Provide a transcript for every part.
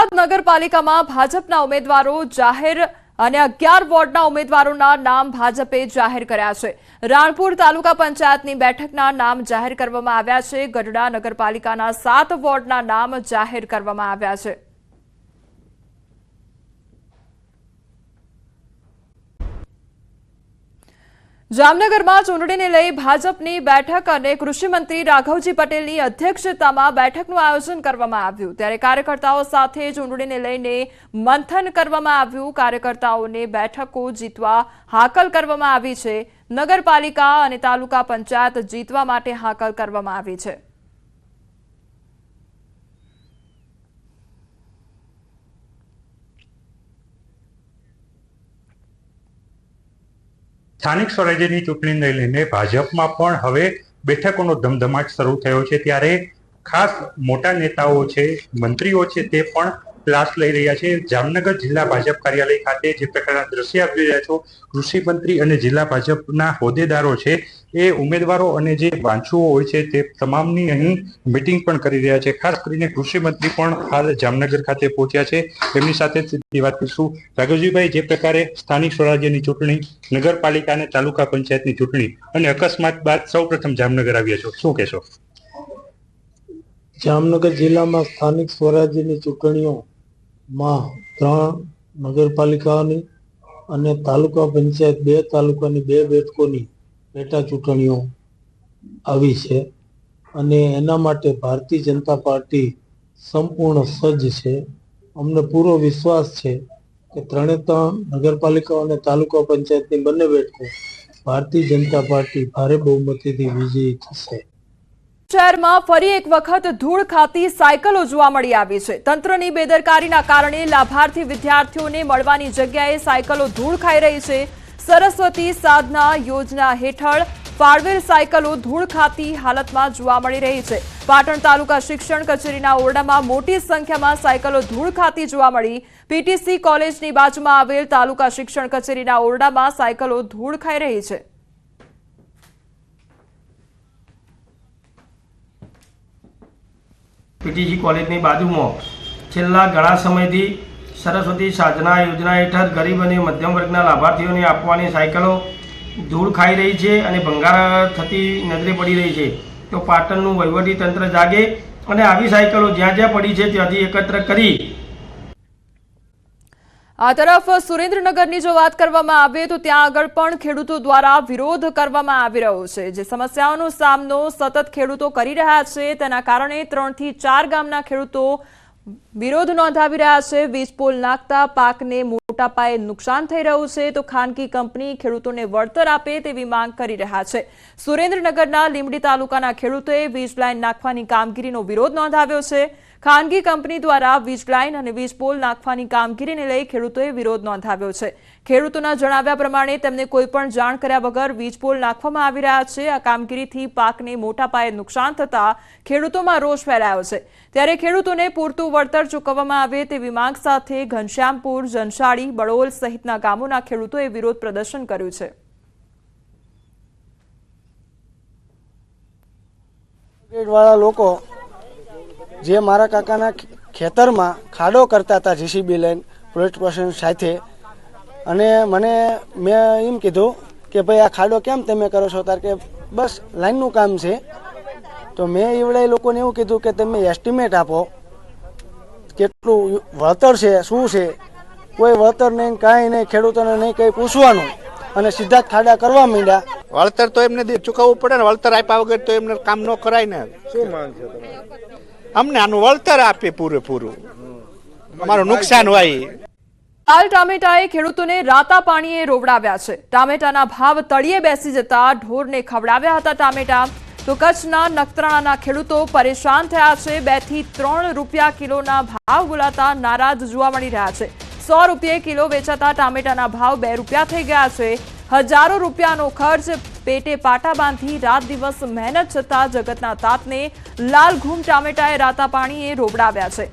બોટાદ નગરપાલિકામાં ભાજપના ઉમેદવારો જાહેર અને 11 વોર્ડના ઉમેદવારોના નામ ભાજપે જાહેર કર્યા છે। રાણપુર તાલુકા પંચાયતની બેઠકના નામ જાહેર કરવામાં આવ્યા છે। ગઢડા નગરપાલિકાના 7 વોર્ડના નામ જાહેર કરવામાં આવ્યા છે। જામનગરમાં ચૂંટણીને લઈ ભાજપની બેઠક અને કૃષિ મંત્રી રાઘવજી પટેલની અધ્યક્ષતામાં બેઠકનું આયોજન કરવામાં આવ્યું। ત્યારે કાર્યકર્તાઓ સાથે ચૂંટણીને લઈને મંથન કરવામાં આવ્યું। કાર્યકર્તાઓને બેઠકો જીતવા હાકલ કરવામાં આવી છે। નગરપાલિકા અને તાલુકા પંચાયત જીતવા માટે હાકલ કરવામાં આવી છે। સ્થાનિક સ્વરાજ્યની ચૂંટણીને લઈને ભાજપમાં પણ હવે બેઠકોનો ધમધમાટ શરૂ થયો છે। ત્યારે ખાસ મોટા નેતાઓ છે, મંત્રીઓ છે, તે પણ ક્લાસ લઈ રહ્યા છે। જામનગર જિલ્લા ભાજપ કાર્યાલય ખાતે જે પ્રકારના દ્રશ્ય આપી રહ્યા છો, કૃષિ મંત્રી અને જિલ્લા ભાજપના હોદ્દેદારો છે એ ઉમેદવારો અને જે વાંચુઓ હોય છે તે તમામની અહીં મીટિંગ પણ કરી રહ્યા છે। ખાસ કરીને કૃષિ મંત્રી પણ હાલ જામનગર ખાતે પહોંચ્યા છે। એમની સાથે સીધી વાત કરીશું। રાઘવજીભાઈ, જે પ્રકારે સ્થાનિક સ્વરાજ્યની ચૂંટણી, નગરપાલિકા અને તાલુકા પંચાયતની ચૂંટણી અને અકસ્માત બાદ સૌપ્રથમ જામનગર આવ્યા છો, શું કહેશો? જામનગર જિલ્લામાં સ્થાનિક સ્વરાજ્યની ચૂંટણીઓમાં 3 નગરપાલિકાની અને તાલુકા પંચાયત 2 તાલુકાની 2 બેઠકોની પેટા ચૂંટણીઓ આવી છે અને એના માટે ભારતીય જનતા પાર્ટી સંપૂર્ણ સજ્જ છે। અમને પૂરો વિશ્વાસ છે કે 3 નગરપાલિકાઓ અને તાલુકા પંચાયતની બંને બેઠકો ભારતીય જનતા પાર્ટી ભારે બહુમતીથી વિજયી થશે। શહેરમાં ફરી એક વખત ધૂળ ખાતી સાયકલો જોવા મળી આવી છે। તંત્રની બેદરકારીના કારણે લાભાર્થી વિદ્યાર્થીઓને મળવાની જગ્યાએ સાયકલો ધૂળ ખાઈ રહી છે। સરસ્વતી સાધના યોજના હેઠળ ફાળવેલ સાયકલો ધૂળ ખાતી હાલતમાં જોવા મળી રહી છે। પાટણ તાલુકા શિક્ષણ કચેરીના ઓરડામાં મોટી સંખ્યામાં સાયકલો ધૂળ ખાતી જોવા મળી। પીટીસી કોલેજની બાજુમાં આવેલ તાલુકા શિક્ષણ કચેરીના ઓરડામાં સાયકલો ધૂળ ખાઈ રહી છે। પીટીસી કોલેજની બાજુમાં છેલ્લા ઘણા સમયથી સરસ્વતી સાધના યોજના હેઠળ ગરીબ અને મધ્યમ વર્ગના લાભાર્થીઓને આપવાની સાયકલો ધૂળ ખાઈ રહી છે અને ભંગાર થતી નજરે પડી રહી છે। તો પાટણનું વહીવટી તંત્ર જાગે અને આવી સાયકલો જ્યાં જ્યાં પડી છે ત્યાંથી એકત્ર કરી। આ તરફ સુરેન્દ્રનગરની જો વાત કરવામાં આવે તો ત્યાં આગળ પણ ખેડૂતો દ્વારા વિરોધ કરવામાં આવી રહ્યો છે। જે સમસ્યાઓનો સામનો સતત ખેડૂતો કરી રહ્યા છે તેના કારણે 3 થી 4 ગામના ખેડૂતો વિરોધ નોંધાવી રહ્યા છે। વીજ પોલ નાખતા પાકને મોટા પાયે નુકસાન થઈ રહ્યું છે તો ખાનગી કંપની ખેડૂતોને વળતર આપે તેવી માંગ કરી રહ્યા છે। સુરેન્દ્રનગરના લીંબડી તાલુકાના ખેડૂતોએ વીજ લાઇન નાખવાની કામગીરીનો વિરોધ નોંધાવ્યો છે। ખાનગી કંપની દ્વારા વીજ લાઇન અને વીજ પોલ નાખવાની કામગીરીને લઈ ખેડૂતોએ વિરોધ નોંધાવ્યો છે। ખેડૂતોના જણાવ્યા પ્રમાણે તેમને કોઈ પણ જાણ કર્યા વગર વીજ પોલ નાખવામાં આવી રહ્યા છે। આ કામગીરીથી પાકને મોટા પાયે નુકસાન થતા ખેડૂતોમાં રોષ ફેલાયો છે। ત્યારે ખેડૂતોને પૂરતું વળતર ચૂકવવામાં આવે તેવી માંગ સાથે ઘનશ્યામપુર, જનશાળી, બળોલ સહિતના ગામોના ખેડૂતોએ વિરોધ પ્રદર્શન કર્યું છે। વાળા લોકો જે મારા કાકાના ખેતરમાં ખાડો કરતા હતા જીસીબી લઈને પોલીસ સ્ટેશન સાથે, અને મેં એમ કીધું કે ભાઈ આ ખાડો કેમ તમે કરો છો? તાર કે બસ લાઈનનું કામ છે। તો મેં એવડા લોકોને એવું કીધું કે તમે એસ્ટિમેટ આપો, કેટલું વળતર છે, શું છે? કોઈ વળતર નહીં, કાંઈ નહીં, ખેડૂતોને નહીં કંઈ પૂછવાનું અને સીધા જ ખાડા કરવા માંડ્યા। વળતર તો એમને ચૂકવવું પડે ને, વળતર આપ્યા વગર તો એમને કામ ન કરાય ને। શું માંગ છે તમારી? અમને આનું વળતર આપે પૂરેપૂરું, અમારું નુકસાન હોય। લાલ ટામેટાએ ખેડૂતોને રાતા પાણીએ રોવડાવ્યા છે। ટામેટાના ભાવ તળિયે બેસી જતા ઢોરને ખવડાવ્યા હતા ટામેટા। તો કચ્છના નખત્રાણાના ખેડૂતો પરેશાન થયા છે। 2 થી 3 રૂપિયા કિલોના ભાવ બોલાતા નારાજ જોવા મળી રહ્યા છે। 100 રૂપિયે કિલો વેચાતા ટામેટાના ભાવ 2 રૂપિયા થઈ ગયા છે। હજારો રૂપિયાનો ખર્ચ પેટે પાટા બાંધી રાત દિવસ મહેનત છતાં જગતના તાતને લાલ ઘૂમ ટામેટાએ રાતા પાણીએ રોવડાવ્યા છે।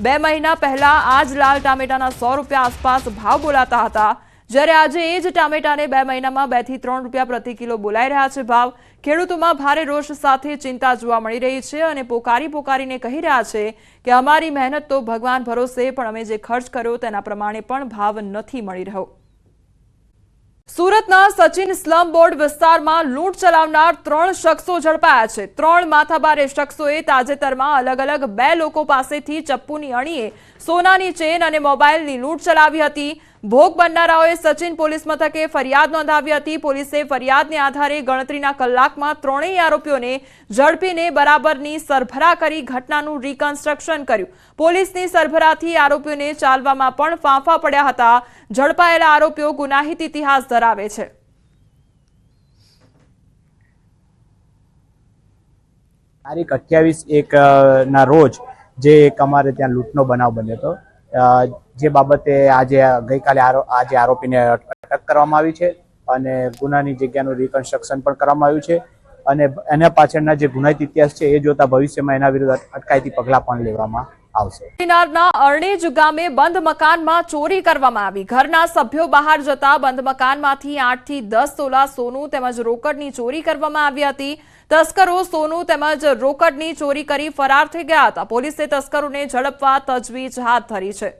2 મહિના પહેલા આ જ લાલ ટામેટાના 100 રૂપિયા આસપાસ ભાવ બોલાતા હતા। જ્યારે આજે એ જ ટામેટાને 2 મહિનામાં 2 થી 3 રૂપિયા પ્રતિ કિલો બોલાઈ રહ્યા છે ભાવ। ખેડૂતોમાં ભારે રોષ સાથે ચિંતા જોવા મળી રહી છે અને પોકારીને કહી રહ્યા છે કે અમારી મહેનત તો ભગવાન ભરોસે, પણ અમે જે ખર્ચ કર્યો તેના પ્રમાણે પણ ભાવ નથી મળી રહ્યો। સુરતના સચિન સ્લમ બોર્ડ વિસ્તારમાં લૂંટ ચલાવનાર 3 શખ્સો ઝડપાયા છે। 3 માથાભારે શખ્સોએ તાજેતરમાં અલગ અલગ 2 લોકો પાસેથી ચપ્પુની અણીએ સોનાની ચેન અને મોબાઈલની લૂંટ ચલાવી હતી। ભોગ બનનારાઓએ સચિન પોલીસ મથકે ફરિયાદ નોંધાવી હતી। પોલીસે ફરિયાદને આધારે ગણતરીના કલાકમાં 3 આરોપીઓને ઝડપીને બરાબરની સરભરા કરી ઘટનાનું રિકન્સ્ટ્રક્શન કર્યું। પોલીસની સરભરાથી આરોપીઓને ચાલવામાં પણ ફાંફા પડ્યા હતા। ઝડપાયેલા આરોપીઓ ગુનાહિત ઇતિહાસ ધરાવે છે। તારીખ 28/1 ના રોજ જે એક અમારે ત્યાં લૂંટનો બનાવ બન્યો હતો, જે બાબતે ગઈકાલે આરોપીને અટક કરવામાં આવી છે અને ગુનાની જગ્યાનું રિકન્સ્ટ્રક્શન પણ કરવામાં આવ્યું છે અને એના પાછળના જે ગુનાહિત ઇતિહાસ છે એ જોતા ભવિષ્યમાં એના વિરુદ્ધ અટકાયતી પગલાં પણ લેવામાં આવશે। કિનારના અરણેજ ગામે બંધ મકાનમાં ચોરી કરવામાં આવી। ઘરના સભ્યો બહાર જતા બંધ મકાનમાંથી 8 થી 10 તોલા સોનું તેમજ રોકડની ચોરી કરવામાં આવી હતી। તસ્કરો સોનું તેમજ રોકડની ચોરી કરી ફરાર થઈ ગયા હતા। પોલીસે તસ્કરોને ઝડપવા તજવીજ હાથ ધરી છે।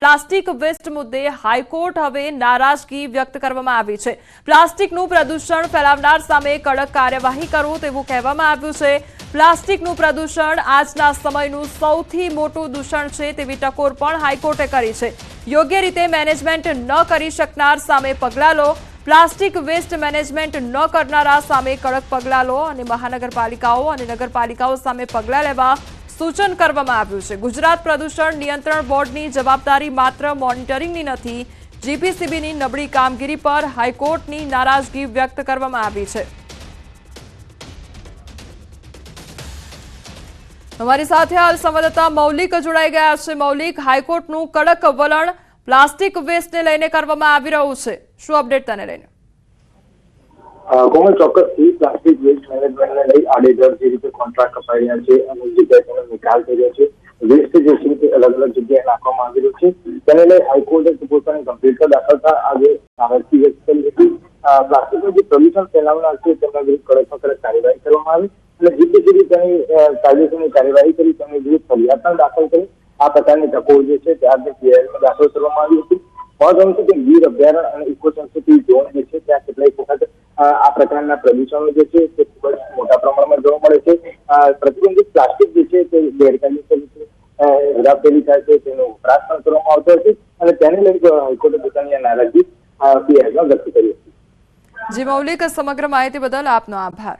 પ્લાસ્ટિક વેસ્ટ મુદ્દે હાઈકોર્ટ હવે નારાજગી વ્યક્ત કરવામાં આવી છે। પ્લાસ્ટિકનું પ્રદૂષણ ફેલાવનાર સામે કડક કાર્યવાહી કરો તેવું કહેવામાં આવ્યું છે। પ્લાસ્ટિકનું પ્રદૂષણ આજના સમયનું સૌથી મોટું દૂષણ છે તેવી ટકોર પણ હાઈકોર્ટે કરી છે। યોગ્ય રીતે મેનેજમેન્ટ ન કરી શકનાર સામે પગલાં લો। પ્લાસ્ટિક વેસ્ટ મેનેજમેન્ટ ન કરનારા સામે કડક પગલાં લો અને મહાનગરપાલિકાઓ અને નગરપાલિકાઓ સામે પગલાં લેવા સૂચન કરવામાં આવ્યું છે। ગુજરાત પ્રદૂષણ નિયંત્રણ બોર્ડની જવાબદારી માત્ર મોનિટરિંગની નથી, જીપીસીબીની નબળી કામગીરી પર હાઈકોર્ટની નારાજગી વ્યક્ત કરવામાં આવી છે। અમારી સાથે હાલ સંવાદદાતા મૌલિક જોડાઈ ગયા છે। મૌલિક, હાઈકોર્ટનું કડક વલણ પ્લાસ્ટિક વેસ્ટને લઈને કરવામાં આવી રહ્યું છે, શું અપડેટ તને લઈને? કોમલ, ચોક્કસથી પ્લાસ્ટિક વેસ્ટ મેનેજમેન્ટને લઈ આડેધડ જે રીતે કોન્ટ્રાક્ટ અપાઈ રહ્યા છે અને જગ્યાએ તેનો નિકાલ થઈ રહ્યો છે, વેસ્ટ જે છે તે અલગ અલગ જગ્યાએ નાખવામાં આવી રહ્યું છે, તેને લઈ હાઈકોર્ટે પોતાની ગંભીરતા દાખવતા આજે નારાજગી વ્યક્ત કરી હતી। પ્લાસ્ટિકનું જે પ્રદૂષણ ફેલાવનાર છે તેમના વિરુદ્ધ કડકમાં કડક કાર્યવાહી કરવામાં આવી અને જીપીસીબી તેની કાયદેસરની કાર્યવાહી કરી તેની વિરુદ્ધ ફરિયાદ પણ દાખલ કરી। આ પ્રકારની ટકોર જે છે તે આજે પીઆઈએલમાં દાખલ કરવામાં આવી હતી। મહત્વનું છે કે ગીર અભયારણ્ય અને ઇકો સંસ્કૃતિ ઝોન જે છે ત્યાં કેટલાક વખત આ પ્રકારના પ્રદૂષણો જે છે તે ખૂબ જ મોટા પ્રમાણમાં જોવા મળે છે। પ્રતિબંધિત પ્લાસ્ટિક જે છે તે ગેરકાયદેસર રીતે હેરાફેરી થાય છે, તેનો વપરાશ પણ કરવામાં આવતો છે અને તેને લઈ હાઈકોર્ટે પોતાની નારાજગી પીઆઈએલમાં વ્યક્ત કરી હતી। જી મૌલિક, સમગ્ર માહિતી બદલ આપનો આભાર।